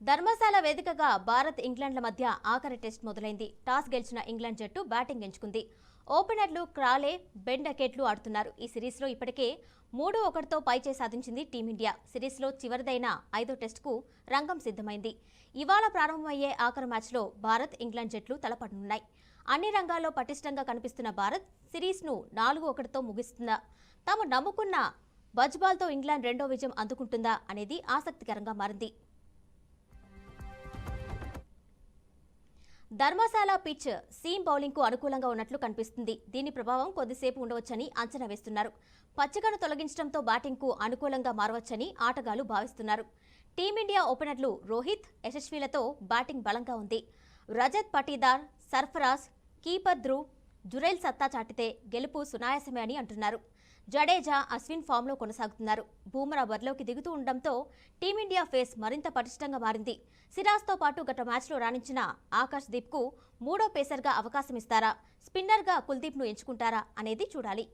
ధర్మశాల వేదికగా భారత్ ఇంగ్లాండ్ల మధ్య ఆఖరి టెస్ట్ మొదలైంది. టాస్ గెలిచిన ఇంగ్లాండ్ జట్టు బ్యాటింగ్ ఎంచుకుంది. ఓపెనర్లు క్రాలే, బెన్ డకెట్లు ఆడుతున్నారు. ఈ సిరీస్లో ఇప్పటికే 3-1తో పైచేయి సాధించింది టీమిండియా. సిరీస్లో చివరిదైన 5వ టెస్టుకు రంగం సిద్ధమైంది. ఇవాళ ప్రారంభమయ్యే ఆఖరి మ్యాచ్లో భారత్, ఇంగ్లాండ్ జట్లు తలపడనున్నాయి. అన్ని రంగాల్లో పటిష్టంగా కనిపిస్తున్న భారత్ సిరీస్ను 4-1తో ముగిస్తుందా? తాము నమ్ముకున్న బజ్బాల్తో ఇంగ్లాండ్ రెండో విజయం అందుకుంటుందా అనేది ఆసక్తికరంగా మారింది. ధర్మశాల పిచ్ సీమ్ బౌలింగ్కు అనుకూలంగా ఉన్నట్లు కనిపిస్తుంది. దీని ప్రభావం కొద్దిసేపు ఉండవచ్చని అంచనా వేస్తున్నారు. పచ్చికను తొలగించడంతో బ్యాటింగ్కు అనుకూలంగా మారవచ్చని ఆటగాళ్లు భావిస్తున్నారు. టీమిండియా ఓపెనర్లు రోహిత్, యశస్వీలతో బ్యాటింగ్ బలంగా ఉంది. రజత్ పటీదార్, సర్ఫరాజ్, కీపర్ ధ్రువ్, జురైల్ సత్తా చాటితే గెలుపు సునాయాసమే అని అంటున్నారు. జడేజా, అశ్విన్ ఫామ్లో కొనసాగుతున్నారు. బూమ్రా బరిలోకి దిగుతూ ఉండడంతో టీమిండియా ఫేస్ మరింత పటిష్టంగా మారింది. సిరాజ్తో పాటు గత మ్యాచ్లో రాణించిన ఆకాష్ దీప్కు మూడో పేసర్గా అవకాశం ఇస్తారా, స్పిన్నర్గా కుల్దీప్ను ఎంచుకుంటారా అనేది చూడాలి.